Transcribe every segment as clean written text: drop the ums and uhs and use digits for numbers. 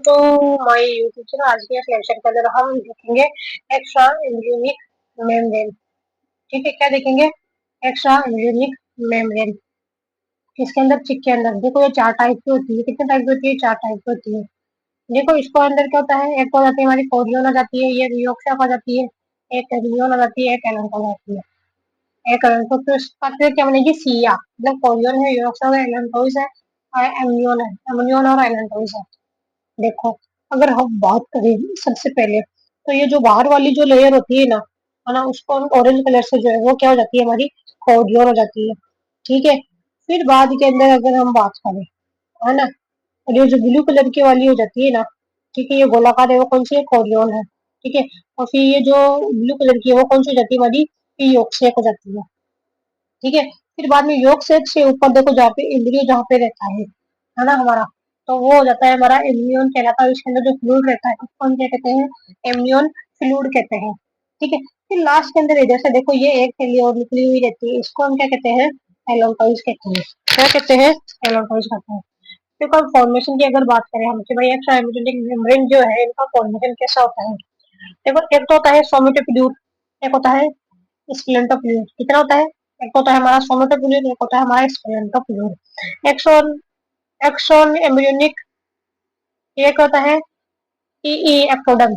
To my YouTube channel. आज के इस लेक्चर के अंदर हम देखेंगे एक्स्ट्रा एम्ब्रियोनिक मेम्ब्रेन। ठीक है, क्या देखेंगे? Extra embryonic membrane. इसके अंदर चिक के अंदर देखो ये 4 टाइप की होती है। कितने टाइप की होती है? 4 टाइप की होती है। देखो इसको अंदर क्या होता है, एक हो जाती है हमारी कोरियन आ जाती है, ये रियोक्सा आ जाती है, एक एम्ब्रियोन आ जाती है, एक एलन आ जाती है। एक तो फिर क्या बनेगी? सिया। मतलब कोरियन है, रियोक्सा है, एलन है और एम्ब्रियोन है, एम्ब्रियोन और एलन है। देखो अगर हम बात करें सबसे पहले, तो ये जो बाहर वाली जो लेयर होती है ना, उसको हम ऑरेंज कलर से जो है वो क्या हो जाती है? हमारी कोरियन हो जाती है। ठीक है, फिर बाद के अंदर अगर हम बात करें, है ना, और ये जो ब्लू कलर की वाली हो जाती है ना, ठीक है, ये गोलाकार है, वो कौन सी है? कोरियन है। ठीक है, और फिर ये जो ब्लू कलर की है वो कौन सी हो जाती है? हमारी योगसेक हो जाती है। ठीक है, फिर बाद में योगसेक से ऊपर देखो जहाँ पे एम्ब्रियो जहाँ पे रहता है ना हमारा, तो वो हो जाता है हमारा एम्ब्रियोन कहलाता है। इसके अंदर जो फ्लूइड रहता है उसको हम क्या कहते हैं? एम्ब्रियोन फ्लूइड कहते हैं। ठीक है, फिर लास्ट के अंदर जैसे देखो ये एक सेल्यूलर निकली हुई रहती है, इसको हम क्या कहते हैं? एलोनटॉइस कहते हैं। क्या कहते हैं? एलोनटॉइस कहते हैं। देखो फॉर्मेशन की अगर बात करें हम कि भाई एक्स्ट्रा एम्ब्रियोनिक मेम्ब्रेन जो है इनका फॉर्मेशन कैसा होता है? देखो एक तो होता है सोमेटोफ्लूइड, एक होता है स्प्लेंटोफ्लूइड। कितना होता है? एक होता है हमारा सोमेटोफ्लूइड, एक होता है हमारा स्प्लेंटोफ्लूइड। एक्सोन एक्सोन एम्ब्रियोनिक एक होता है ई ectoderm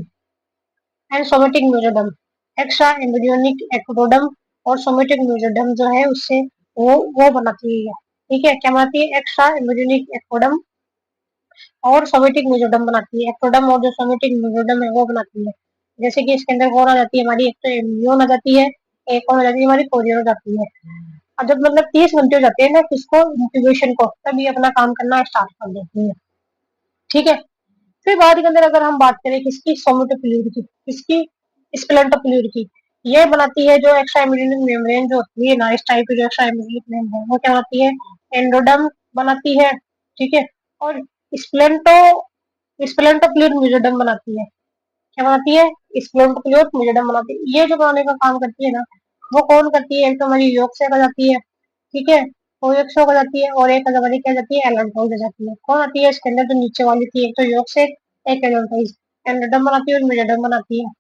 and somatic mesoderm. Extra embryonic ectoderm और सोमेटिक म्यूजिडम जो है उससे वो बनाती है। ठीक है, क्या बनाती है? एक्स्ट्रा एम्ब्रियोनिक एक्टोडर्म और सोमेटिक म्यूजिडम बनाती है। एक्टोडर्म और जो सोमेटिक म्यूजिडम है वो बनाती है। जैसे कि इसके अंदर कौन आ जाती है? हमारी एक तो एम्ब्रियोन आ जाती है, एक और आ जाती है हमारी कोरियन हो जाती है। और जब मतलब 30 घंटे हो जाते हैं ना किसको? इंक्यूबेशन को, तब ये अपना काम करना स्टार्ट कर देती है। ठीक है, फिर बाद के अंदर अगर हम बात करें किसकी? सोमेटोफ्लूइड की। किसकी? स्प्लेंटोफ्लूइड की। ये बनाती है जो एक्स्ट्रा एम्ब्रियोनिक मेम्ब्रेन जो होती है ना, इस टाइप की जो एक्स्ट्रा एम्ब्रियोनिक मेम्ब्रेन वो क्या बनाती है? एंडोडर्म बनाती है। ठीक है, और स्प्लेंटो स्प्लेंटोफ्लूइड म्यूजिडम बनाती है। क्या बनाती है? स्प्लेंटोफ्लूइड म्यूजिडम बनाती है। ये जो बनाने का काम करती है ना, वो कौन करती है? एक तो हमारी योग से आ जाती है। ठीक है, वो एक शो हो जाती है और एक हमारी क्या जाती है? एलोनटॉइस हो जाती है। कौन आती है इसके अंदर? जो नीचे वाली थी, एक तो योग से, एक एलोनटॉइस। एंडोडर्म बनाती है और म्यूजिडम बनाती है,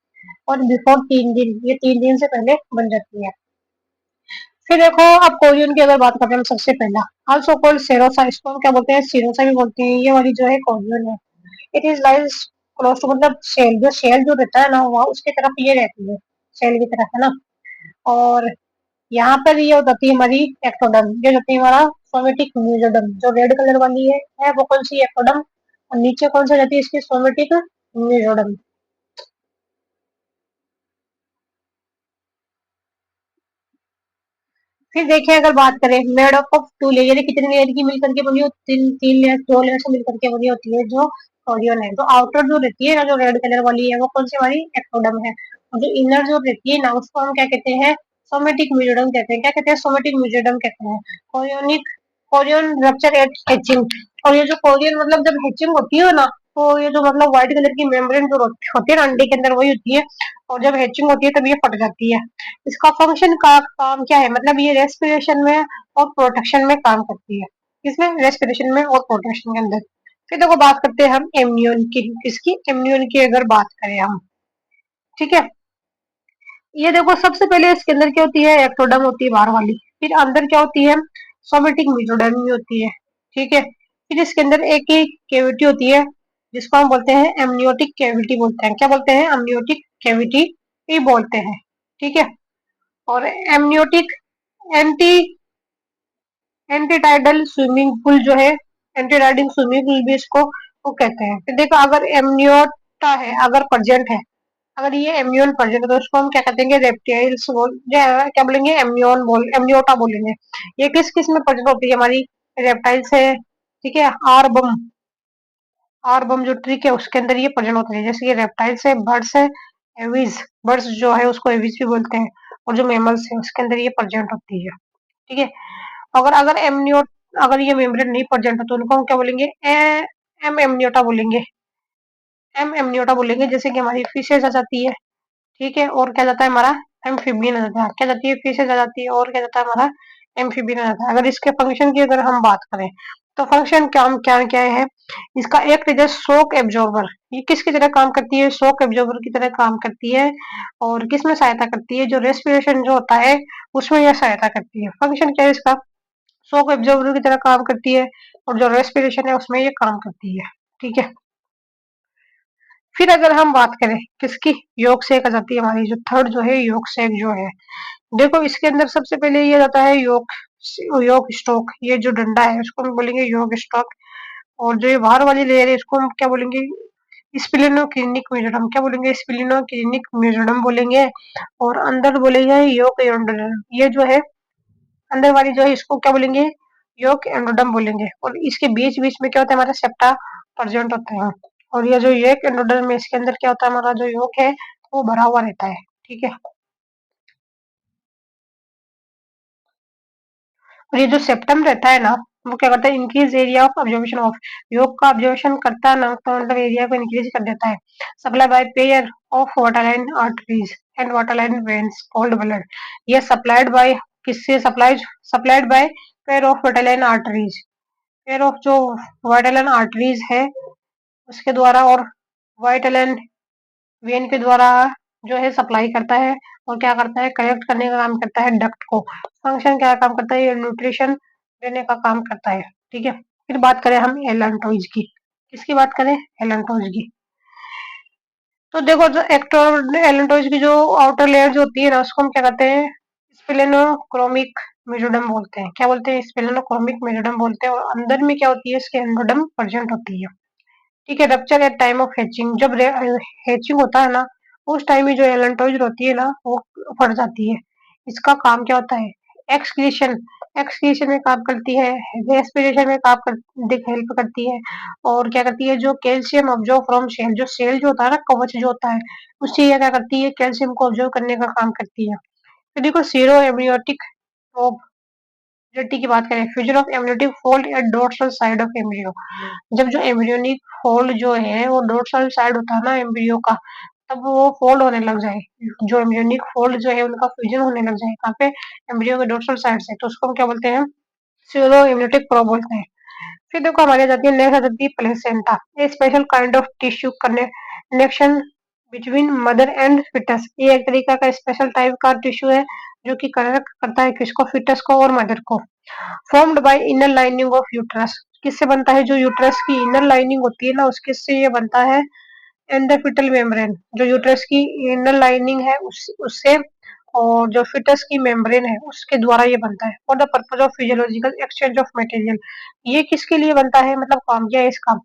और बिफोर 3 दिन, ये 3 दिन से पहले बन जाती है। फिर देखो अब कोरियन की अगर बात करते हैं हम सबसे पहला, आल्सो कॉल्ड सेरोसा, इसको हम क्या बोलते हैं? सिरोसा भी बोलते हैं। ये वाली जो है कोरियन है। It is lies close to, मतलब शेल जो रहता है ना वहाँ उसकी तरफ ये रहती है, शेल की तरफ, है ना। और यहाँ पर ये हो जाती है हमारी एक्टोडर्म, ये होती है हमारा सोमेटिक म्यूजिडम। जो रेड कलर वाली है वो कौन सी? एक्टोडर्म। और नीचे कौन सी जाती है इसकी? सोमेटिक म्यूजिडम। फिर देखिए अगर बात करें मेड अप ऑफ 2 लेयर, कितनी लेयर की मिलकर के बनी होती? तीन तीन लेयर, 2 लेयर से मिलकर के बनी होती है जो कोरियन है। तो आउटर जो रहती है ना, जो रेड कलर वाली है वो कौन सी? हमारी एक्टोडर्म है। और जो इनर जो रहती है ना उसको हम क्या कहते हैं? सोमेटिक म्यूजिडम कहते हैं। क्या कहते हैं? सोमेटिक म्यूजिडम कहते हैं। Chorionic chorion rupture at hatching. और ये जो कोरियन मतलब जब हैचिंग होती है ना, तो ये जो मतलब व्हाइट कलर की मेम्ब्रेन जो होती है ना अंडे के अंदर, वही होती है। और जब हैचिंग होती है तब ये फट जाती है। इसका फंक्शन का काम क्या है? मतलब ये रेस्पिरेशन में और प्रोटेक्शन में काम करती है। किसमें? रेस्पिरेशन में और प्रोटेक्शन के अंदर। फिर देखो बात करते हैं हम एम्नियोन की। किसकी? एम्नियोन की अगर बात करें हम, ठीक है, ये देखो सबसे पहले इसके अंदर क्या होती है? एक्टोडर्म होती है बाहर वाली। फिर अंदर क्या होती है? सोमेटिक मेसोडर्म भी होती है। ठीक है, फिर इसके अंदर एक ही कैविटी होती है जिसको हम बोलते हैं एमनियोटिक कैविटी बोलते हैं। क्या बोलते हैं? एमनियोटिक कैविटी ही बोलते हैं। ठीक है, और एमनियोटिक एंटी एंटीटाइडल स्विमिंग पूल जो है, एंटीटाइडिंग स्विमिंग पूल भी इसको वो कहते हैं। फिर देखो अगर एमनियोटा है, अगर प्रेजेंट है, अगर ये एमनियोन प्रेजेंट है तो उसको हम क्या कहते हैं? रेप्टाइल्स बोल जो है, क्या बोलेंगे? एमनियोटा बोलेंगे। ये किस किस में प्रेजेंट होती है? हमारी रेप्टाइल्स है। ठीक है, आर बम जो ट्रिक है उसके अंदर ये प्रेजेंट होते हैं। जैसे ये रेप्टाइल्स है, बर्ड्स है, एविज, बर्ड्स जो है उसको एविज भी बोलते हैं। और जो मेमल्स है उसके अंदर ये प्रेजेंट होती है। ठीक है, अगर अगर एमनियो अगर ये मेम्ब्रेन नहीं प्रेजेंट है तो उनको हम क्या बोलेंगे? एम एमनियोटा बोलेंगे। एम एमनियोटा बोलेंगे। जैसे कि हमारी फिशेज आ जाती है। ठीक है, और क्या जाता है हमारा? एम्फीबियन आ जाता है। क्या जाती है? फिशेज आ जाती है, और क्या जाता है हमारा? एम्फीबियन आ जाता है। अगर इसके फंक्शन की अगर हम बात करें तो फंक्शन काम क्या क्या है इसका? एक है शॉक एब्जॉर्बर। ये किसकी तरह काम करती है? शॉक एब्जॉर्बर की तरह काम करती है। और किसमें सहायता करती है? जो रेस्पिरेशन जो होता है उसमें यह सहायता करती है। फंक्शन क्या है इसका? शॉक एब्जॉर्बर की तरह काम करती है और जो रेस्पिरेशन है उसमें ये काम करती है। ठीक है। फिर अगर हम बात करें किसकी? योग से आ जाती है हमारी जो थर्ड जो है योग से जो है। देखो इसके अंदर सबसे पहले ये आता है योग योग स्टॉक। ये जो डंडा है उसको हम बोलेंगे योग स्टॉक। और जो ये बाहर वाली लेयर है इसको हम क्या बोलेंगे? स्प्लेनोक्लिनिक मेजोडम। क्या बोलेंगे? स्प्लेनोक्लिनिक मेजोडम बोलेंगे। और अंदर बोलेंगे योग एंडोडर्म। ये जो है अंदर वाली जो है इसको क्या बोलेंगे? योग एंडोडर्म बोलेंगे। और इसके बीच बीच में क्या होता है? हमारा सेप्टा प्रेजेंट होता है। और ये जो योग एंडोडर्म है इसके अंदर क्या होता है? हमारा जो योग है वो भरा हुआ रहता है। ठीक है। और ये जो सेप्टम रहता है ना वो क्या करता है? Increase area of observation of. योग का ऑब्जर्वेशन करता है ना तो मतलब एरिया को इंक्रीज कर देता है। Supply bye pair of waterline arteries and waterline veins called blood. ये सप्लाइड बाय किससे? Supplied by pair of waterline arteries. Pair of जो वाटरलाइन आर्टरीज है उसके द्वारा और वाटरलाइन वेन के द्वारा जो है सप्लाई करता है। और क्या करता है? कलेक्ट करने का काम करता है डक्ट को। फंक्शन क्या काम करता है? ये न्यूट्रिशन देने का काम करता है। ठीक है। फिर बात करें हम एलेंटोइज की। किसकी बात करें? एलेंटोइज की। तो देखो जो एक्टर एलेंटोइज की जो आउटर लेयर जो होती है ना उसको हम क्या कहते हैं? स्पेलेनोक्रोमिक मेजोडम बोलते हैं। क्या बोलते हैं? स्पेलेनोक्रोमिक मेजोडम बोलते हैं। और अंदर में क्या होती है? इसके एंडोडम प्रेजेंट होती है। ठीक है। Rupture at time of hatching. जब हैचिंग होता है ना उस टाइम में जो एलेंटोइड होती है ना वो फट जाती है। इसका काम क्या होता है? एक्सक्रीशन। एक्सक्रीशन में काम करती है। रेस्पिरेशन में काम कर हेल्प करती है। और क्या करती है? जो कैल्शियम ऑब्जॉर्व फ्रॉम सेल। जो सेल जो होता है ना कवच जो होता है उससे ये क्या करती है? कैल्शियम को ऑब्जर्व करने का काम करती है। तो देखो सीरो एमनियोटिक की बात करें। Fusion of amniotic fold at dorsal side of embryo. जब जो एम्ब्रियोनिक फोल्ड जो है वो डोर्सल साइड होता है ना एम्ब्रियो का तब वो फोल्ड होने लग जाए। जो एम्ब्रियोनिक फोल्ड जो है उनका फ्यूजन होने लग जाए कहाँ पे? एम्ब्रियो के डोर्सल साइड से। तो उसको हम क्या बोलते हैं? सीरो एमनियोटिक प्रो बोलते हैं। फिर देखो हमारी आ जाती है नेक्स्ट आ जाती है placenta. A special kind of tissue connection between mother and foetus. ये एक तरीका का स्पेशल टाइप का टिश्यू है जो कि कनेक्ट करता है किसको? फिटस को और मदर को। Formed by inner lining of uterus. किससे बनता है? जो यूट्रस की इनर लाइनिंग होती है ना उसके से ये बनता है। एंडोफिटल मेम्ब्रेन। जो यूट्रस की इनर लाइनिंग है उससे और जो फिटस की मेम्ब्रेन है उसके द्वारा ये बनता है। For the purpose of physiological exchange of material. ये किसके लिए बनता है? मतलब काम क्या है इसका?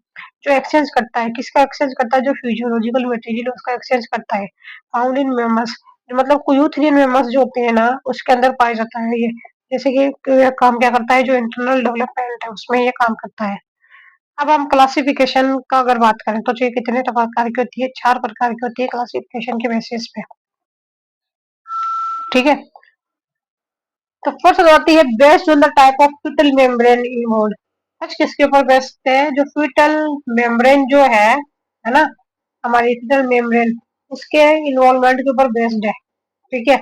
जो एक्सचेंज करता है। किसका एक्सचेंज करता है? जो फिजियोलॉजिकल मटेरियल उसका एक्सचेंज करता है। Found in MEMS. मतलब यूथरियन मेमस जो होते हैं ना उसके अंदर पाया जाता है ये। जैसे कि काम क्या करता है? जो इंटरनल डेवलपमेंट है उसमें ये काम करता है। अब हम क्लासिफिकेशन का अगर बात करें तो ये कितने प्रकार की होती है? 4 प्रकार की होती है क्लासिफिकेशन के बेसिस पे। ठीक है। तो फर्स्ट आती है based on the type of foetal membrane involve. First किसके ऊपर बेस्ड है? जो फीटल मेम्ब्रेन जो है ना हमारी फीटल मेम्ब्रेन उसके इन्वॉल्वमेंट के ऊपर बेस्ड है। ठीक है।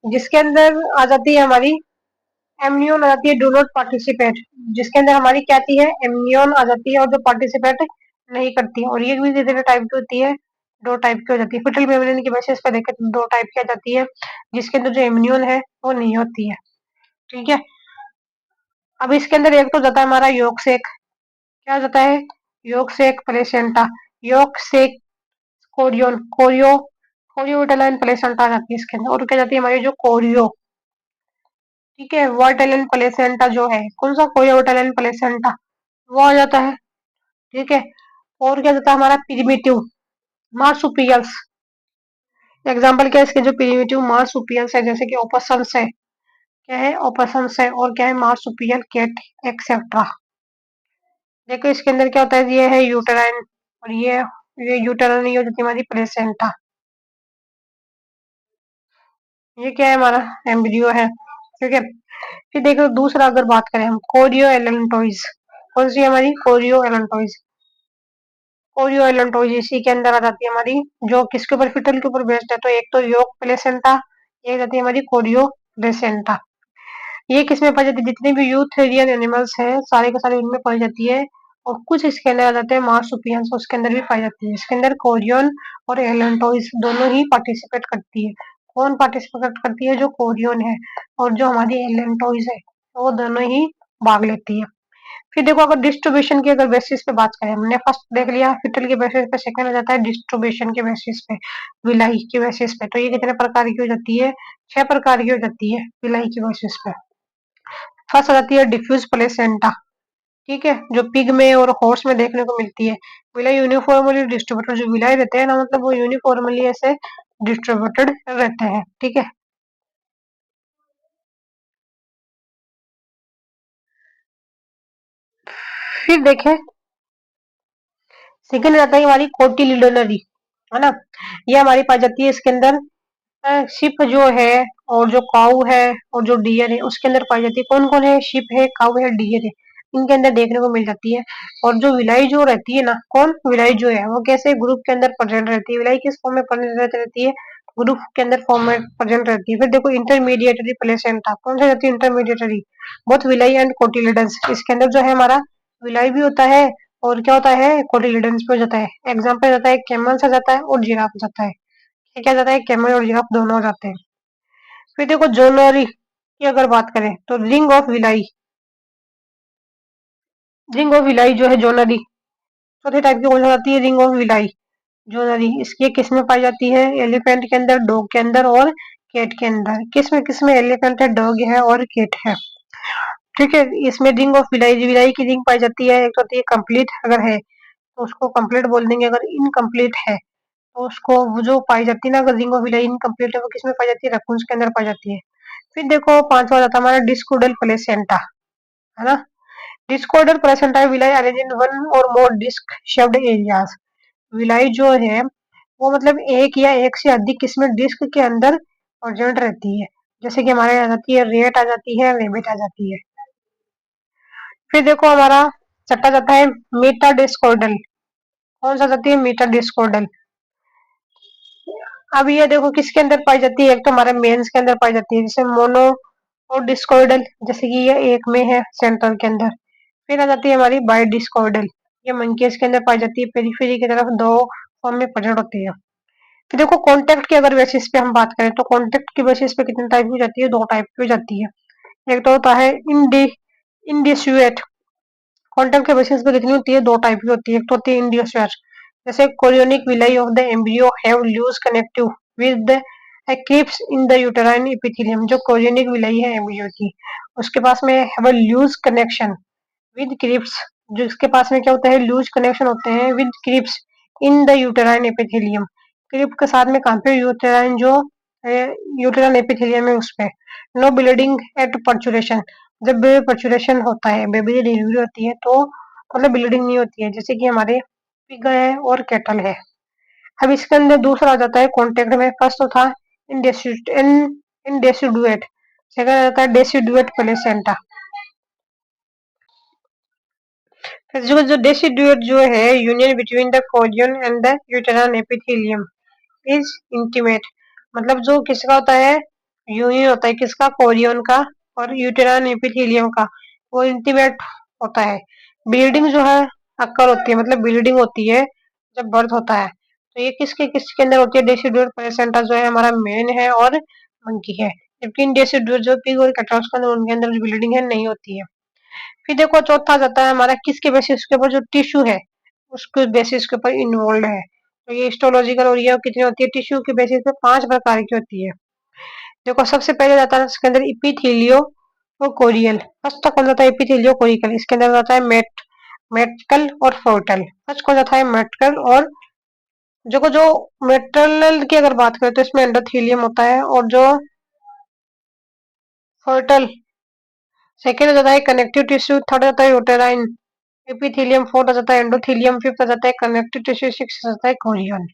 जिसके अंदर आ जाती है हमारी एमनियन आ जाती है डू नॉट पार्टिसिपेट। जिसके अंदर हमारी क्या आती है? एमनियन आ जाती है और जो पार्टिसिपेट नहीं करती है। और ये भी कितने टाइप की होती है? 2 टाइप की हो जाती है। फीटल मेम्ब्रेन की बेसिस पे देखें तो 2 टाइप की आ जाती है जिसके अंदर जो एमनियन है वो नहीं होती है। ठीक है। अब इसके अंदर एक तो जाता है हमारा योग सेक। क्या जाता है? योग सेक प्लेसेंटा। योग सेक कोरियोन कोरियो कोरियोटालाइन प्लेसेंटा आ जाती है इसके अंदर। और क्या जाती है हमारी जो कोरियो। ठीक है। वर्टालाइन प्लेसेंटा जो है कौन सा? कोरियोटालाइन प्लेसेंटा वो आ जाता है। ठीक है। और क्या जाता है हमारा? Primitive marsupials. एग्जाम्पल क्या है इसके? जो प्रिमिटिव मार्सुपियल्स है जैसे कि ओपसम्स है। क्या है? ओपसम्स है। और क्या है? Marsupial cat etcetera. देखो इसके अंदर क्या होता है? ये है यूटेराइन और ये यूटेराइन ये हो जाती है हमारी प्लेसेंटा। ये क्या है? हमारा एम्ब्रियो है। ठीक है। फिर देखो दूसरा अगर बात करें हम कोरियो एलेंटोइज। कौन सी है हमारी? कोरियो एलेंटोइज। कोरियो एलेंटोइज इसी के अंदर आ जाती है हमारी जो किसके ऊपर? फिटल के ऊपर बेस्ड है। तो एक तो योग प्लेसेंटा एक जाती है हमारी कोरियो प्लेसेंटा। ये किसमें पाई जाती है? जितने भी यूथेरियन एनिमल्स हैं सारे के सारे उनमें पाई जाती है। और कुछ इसके अंदर आ जाते हैं मार्सुपियंस, उसके अंदर भी पाई जाती है। इसके अंदर कोरियन और एलेंटोइस दोनों ही पार्टिसिपेट करती है। कौन पार्टिसिपेट करती है? जो कोरियन है और जो हमारी एलेंटोइस है, वो दोनों ही भाग लेती है। फिर देखो अगर डिस्ट्रीब्यूशन की अगर बेसिस पे बात करें, हमने फर्स्ट देख लिया फीटल के बेसिस पे, सेकंड आ जाता है डिस्ट्रीब्यूशन के बेसिस पे, विलाई के बेसिस पे। तो ये कितने प्रकार की हो जाती है? 6 प्रकार की हो जाती है विलाई के बेसिस पे। फर्स्ट आ जाती है डिफ्यूज प्लेसेंटा, ठीक है, जो पिग में और हॉर्स में देखने को मिलती है। विलाई यूनिफॉर्मली डिस्ट्रीब्यूटेड, जो विलाई रहते हैं ना, मतलब वो यूनिफॉर्मली ऐसे डिस्ट्रीब्यूटेड रहते हैं, ठीक है। फिर देखें, सेकंड रहता है हमारी कोटिलिडोनरी, है ना। ये हमारी पाई जाती है इसके अंदर शिप जो है, और जो काऊ है, और जो डियर है, उसके अंदर पाई जाती है। कौन कौन है? शिप है, काऊ है, डियर है, इनके अंदर देखने को मिल जाती है। और जो विलाई जो रहती है ना, कौन विलाई जो है, वो कैसे ग्रुप के अंदर प्रेजेंट रहती है? विलाई किस फॉर्म में प्रेजेंट रहती है? ग्रुप के अंदर फॉर्म में प्रेजेंट रहती है। फिर देखो इंटरमीडिएटरी प्लेसेंटा, कौन सी रहती है? Intermediary, both villi and cotyledons. इसके अंदर जो है हमारा विलाई भी होता है, और क्या होता है? कोटिलिडन्स भी हो जाता है। एग्जाम्पल जाता है कैमल्स आ जाता है, और जिराफ आ जाता है। ये क्या जाता है? कैमल और जिराफ दोनों हो जाते हैं। फिर देखो ज्वेलरी की अगर बात करें तो ring of villi, ring of villi जो है ज्वेलरी, चौथे टाइप की कौन सी आती है? Ring of villi jewellery. इसकी किस में पाई जाती है? एलिफेंट के अंदर, डॉग के अंदर, और कैट के अंदर। किस में एलिफेंट है, डॉग है, और कैट है, ठीक है। इसमें रिंग ऑफ विलाई, विलाई की रिंग पाई जाती है। एक तो होती है कंप्लीट, अगर है तो उसको कंप्लीट बोल देंगे। अगर इनकम्प्लीट है तो उसको, वो जो पाई जाती है ना, अगर रिंग ऑफ विलाई इनकम्प्लीट है, वो किसमें पाई जाती है? रकून्स के अंदर पाई जाती है। फिर देखो पांचवा जाता है हमारा डिस्कोडल प्लेसेंटा, है ना। Discoidal placenta villi arrange in one और more disc shaped areas. Villi जो है वो मतलब एक या एक से अधिक किस्में डिस्क के अंदर प्रेजेंट रहती है। जैसे कि हमारे आ जाती है रेट, आ जाती है रेबिट, आ जाती है। फिर देखो हमारा छठा जाता है मीटा डिस्कोडल। कौन सा जाती है? मीटा डिस्कोडल। अब ये देखो किसके अंदर पाई जाती है? एक तो हमारे मेंस के अंदर पाई जाती है, जैसे मोनो और डिस्कॉर्डल, जैसे कि ये एक में है सेंट्रल के अंदर। फिर आ जाती है हमारी बाई डिस्कॉर्डल, ये मंकीज के अंदर पाई जाती है, पेरीफेरी की तरफ दो फॉर्म में प्रेजेंट होती है। फिर देखो कॉन्टेक्ट की अगर बेसिस पे हम बात करें तो कॉन्टेक्ट की बेसिस पे कितने टाइप की हो जाती है? दो टाइप की हो जाती है। एक तो होता है इंडिसुएट। कॉन्टेक्ट के बेसिस पे कितनी होती है? दो टाइप की होती है। एक तो होती है इंडिसुएट, जैसे chorionic villi of the embryo have loose connective with the crypts in the uterine epithelium. जो कोरियोनिक विलाई है एम्ब्रियो की, उसके पास में have a loose connection with crypts, जो इसके पास में क्या होता है? लूज कनेक्शन होते हैं with crypts in the uterine epithelium. Crypt के साथ में कहाँ पे? यूटेराइन, जो यूटेराइन एपिथेलियम है उस पे। नो ब्लीडिंग एट पर्चुरेशन, जब पर्चुरेशन होता है, बेबी की डिलीवरी होती है, तो मतलब ब्लीडिंग नहीं होती है, जैसे कि हमारे पिग है और कैटल है। अब इसके अंदर दूसरा आ जाता है कॉन्टेक्ट में। फर्स्ट तो था इंडेसिडुएट, सेकंड आता है डेसिडुएट प्लेसेंटा। फिर जो डेसिडुएट जो है union between the Korean and the uterine epithelium is intimate, मतलब जो किसका होता है? यूनियन होता है किसका? कोरियन का और यूटेराइन एपिथेलियम का, वो इंटीमेट होता है। ब्लीडिंग जो है अक्कर होती है, मतलब ब्लीडिंग होती है जब बर्थ होता है। तो ये किसके किसके अंदर होती है? डेसिडुअल प्लेसेंटा जो है हमारा मेन है और मंकी है। जबकि डेसिडुअल जो पिग और कैटल्स का, उनके अंदर जो ब्लीडिंग है नहीं होती है। फिर देखो चौथा जाता है हमारा किसके बेसिस के ऊपर? जो टिश्यू है उसके बेसिस के ऊपर इन्वॉल्व है। तो ये हिस्टोलॉजिकल, और ये कितनी होती है? टिश्यू के बेसिस पे 5 प्रकार की होती है। देखो सबसे पहले जाता है इसके अंदर इपिथेलियो और कोरियल। फर्स्ट तो कौन जाता है? इपिथेलियो कोरिकल। इसके अंदर जाता है मेटकल और फोर्टल। फर्स्ट कौन जाता है? मेटकल। और जो मेटरनल की अगर बात करें तो इसमें एंडोथेलियम होता है, और जो फोर्टल सेकेंड जाता है कनेक्टिव टिश्यू, थर्ड जाता है यूटेराइन एपिथेलियम, फोर्थ आ जाता है एंडोथेलियम, फिफ्थ आ जाता है कनेक्टिव टिश्यू, सिक्स आ जाता है कोरियन।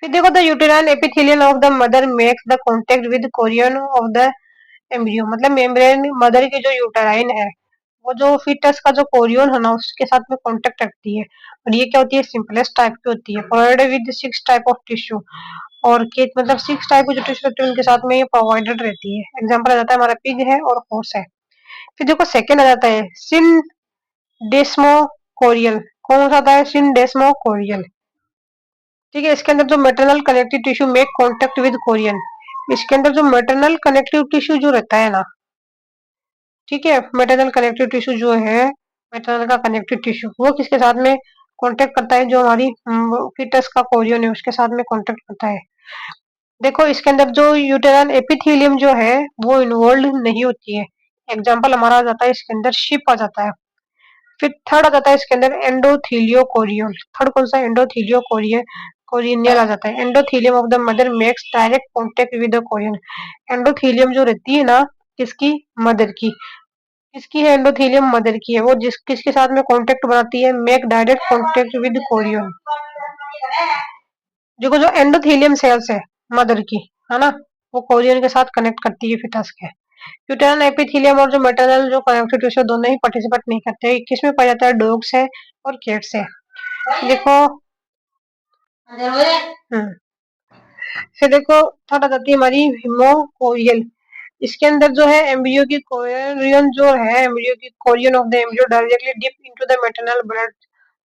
फिर देखो the uterine epithelium of the mother makes the contact with Korean of the embryo, मतलब मेम्ब्रेन मदर की जो यूटेराइन है वो जो फीटस का जो कोरियन है ना उसके साथ में कांटेक्ट रखती है। और ये क्या होती है, सिंपलेस्ट टाइप की होती है, provided with 6 type of tissue. और के मतलब 6 टाइप की जो टिश्यू होती है उनके साथ में ये प्रोवाइडेड रहती है। एग्जांपल आ जाता है हमारा पिग है और हॉर्स है। फिर देखो सेकंड आ जाता है सिनडेस्मोकोरियल। कौन सा आता है, सिनडेस्मोकोरियल। ठीक है, इसके अंदर जो maternal connective tissue make contact with Korean. इसके अंदर जो मेटरनल कनेक्टिव टिश्यू जो रहता है ना, ठीक है, मेटरनल कनेक्टिव टिश्यू जो है, मेटरनल का कनेक्टिव टिश्यू वो किसके साथ में कांटेक्ट करता है, जो हमारी फीटस का कोरियन है उसके साथ में कांटेक्ट करता है। देखो इसके अंदर जो यूटेराइन एपिथेलियम जो है वो इन्वॉल्व नहीं होती है। एग्जांपल हमारा आ जाता है इसके अंदर शिप आ जाता है। फिर थर्ड आ जाता है इसके अंदर एंडोथीलियो कोरियल। थर्ड कौन सा, एंडोथीलियो कोरियल कोरिनियल आ जाता है। Endothelium of the mother makes direct contact with the Korean. Endothelium जो रहती है ना, किसकी, मदर की। किसकी है, एंडोथीलियम मदर की है। वो जिस किसके साथ में कांटेक्ट बनाती है, make direct contact with Korean. जो जो एंडोथीलियम सेल्स है मदर की, है ना, वो कोरियन के साथ कनेक्ट करती है फिटस के। यूटेराइन एपिथेलियम और जो मैटरनल जो कनेक्टिव टिश्यू दोनों ही पार्टिसिपेट नहीं करते। किसमें पाया जाता है, डॉग्स है और कैट्स है। देखो फिर देखो थर्ड आ जाती है हमारी हिमोकोरियल। इसके अंदर जो है एम्ब्रियो की कोरियन जो है, एम्ब्रियो की chorion of the embryo directly dip into the maternal blood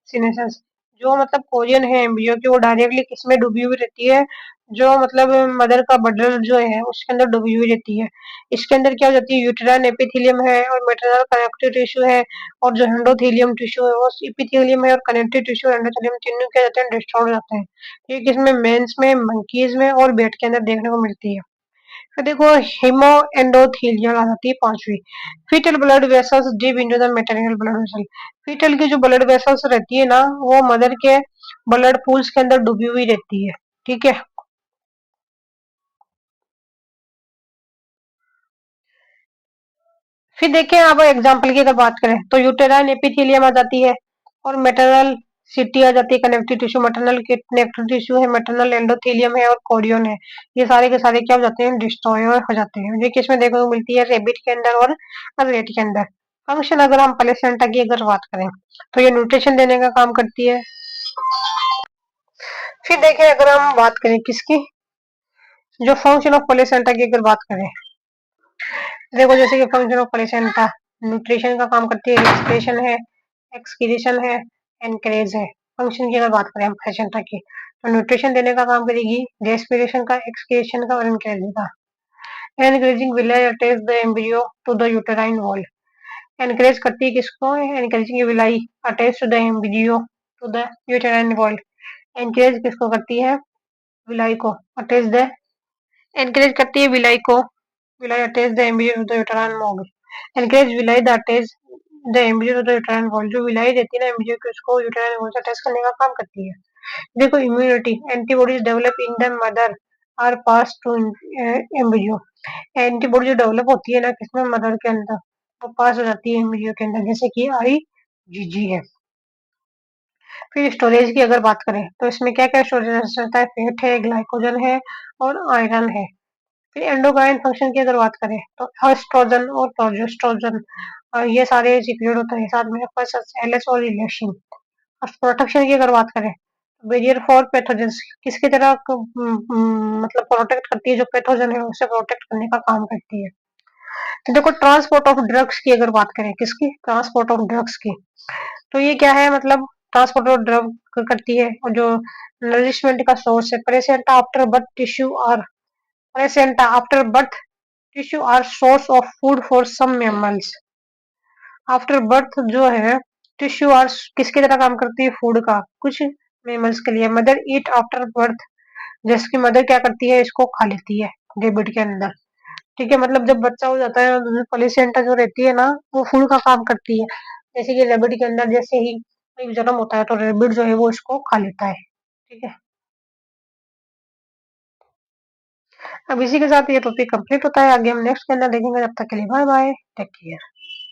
sinuses. जो मतलब कोरियन है एम्ब्रियो की, वो डायरेक्टली किसमें डूबी हुई रहती है, जो मतलब मदर का ब्लड जो है उसके अंदर डूबी हुई रहती है। इसके अंदर क्या हो जाती है, यूटेराइन एपिथेलियम है और मैटरनल कनेक्टिव टिश्यू है, और जो एंडोथेलियम टिश्यू है वो एपिथेलियम है, और कनेक्टिव टिश्यू एंडोथेलियम तीनों क्या जाते हैं, डिस्ट्रॉय हो जाते हैं। ये किसमें, मेंस में, मंकीज में और बेट के अंदर देखने को मिलती है। फिर देखो हिमो एंडोथीलियल आ जाती है पांचवी। Foetal blood vessels deep into the maternal blood vessel. Foetal की जो ब्लड वेसल्स रहती है ना, वो मदर के ब्लड पूल्स के अंदर डूबी हुई रहती है। ठीक है, फिर देखें अब एग्जांपल की अगर बात करें तो यूटेराइन एपिथेलियम आ जाती है, और मैटरनल सिटी आ जाती है, connective tissue maternal connective tissue है, मैटरनल एंडोथेलियम है और कोरियन है। ये सारे के सारे क्या हो जाते हैं, डिस्ट्रॉय हो जाते हैं। ये किसमें देखने को मिलती है, रेबिट के अंदर और रेट के अंदर। फंक्शन अगर हम प्लेसेंटा की अगर बात करें तो ये न्यूट्रिशन देने का काम करती है। फिर देखें अगर हम बात करें किसकी, जो फंक्शन ऑफ प्लेसेंटा की अगर बात करें, देखो जैसे कि फंक्शन ऑफ प्लेसेंटा न्यूट्रिशन का काम करती है, रेस्पिरेशन है, एक्सक्रीशन है, एनकरेज है। फंक्शन की अगर बात करें हम प्लेसेंटा की, तो न्यूट्रिशन देने का काम करेगी, रेस्पिरेशन का, एक्सक्रीशन का और एनकरेजिंग का। Anchoring will attach the embryo to the uterine wall. Anchor करती है किसको, anchoring villi attach to the embryo to the uterine wall. Anchor किसको करती है, विलाई को अटैच द, एनकरेज करती है विलाई को, villi attach the embryo to the uterine wall. Anchor villi the attach the embryo to the uterine wall. जो villi रहती है ना एम्ब्रियो की, उसको यूटेराइन वॉल से अटैच करने का काम करती है। देखो immunity, antibodies develop in the mother are pass to embryo. Antibody जो डेवलप होती है ना किसमें, मदर के अंदर, वो पास हो जाती है एम्ब्रियो के अंदर, जैसे कि IgG है। फिर स्टोरेज की अगर बात करें तो इसमें क्या क्या स्टोरेज रहता है, फैट है, ग्लाइकोजन है और आयरन है। फिर एंडोक्राइन फंक्शन की अगर बात करें तो एस्ट्रोजन और प्रोजेस्टेरोन, ये सारे सीक्रेट होते हैं, साथ में एलएच और इलेक्शन। और प्रोटेक्शन की अगर बात करें, बैरियर फॉर पैथोजेंस, किसकी तरह मतलब प्रोटेक्ट करती है, जो पैथोजन है उससे प्रोटेक्ट करने का काम करती है। तो देखो ट्रांसपोर्ट ऑफ ड्रग्स की अगर बात करें, किसकी, ट्रांसपोर्ट ऑफ ड्रग्स की, तो ये क्या है, मतलब ट्रांसपोर्ट ऑफ ड्रग करती है। और जो नरिशमेंट का सोर्स है, प्रेसेंटा आफ्टर बर्थ टिश्यू और placenta afterbirth tissue are source of food for some mammals. Afterbirth जो है टिश्यू आर किसकी तरह काम करती है, फूड का, कुछ मैमल्स के लिए। मदर ईट आफ्टर बर्थ, जैसे कि मदर क्या करती है, इसको खा लेती है रेबिट के अंदर। ठीक है, मतलब जब बच्चा हो जाता है तो प्लेसेंटा जो रहती है ना, वो फूड का काम करती है। जैसे कि रेबिट के अंदर जैसे ही एक जन्म होता है तो रेबिट जो है वो इसको खा लेता है। ठीक है, अब इसी के साथ ये टॉपिक कंप्लीट होता है। आगे हम नेक्स्ट के अंदर देखेंगे। जब तक के लिए बाय बाय, टेक केयर।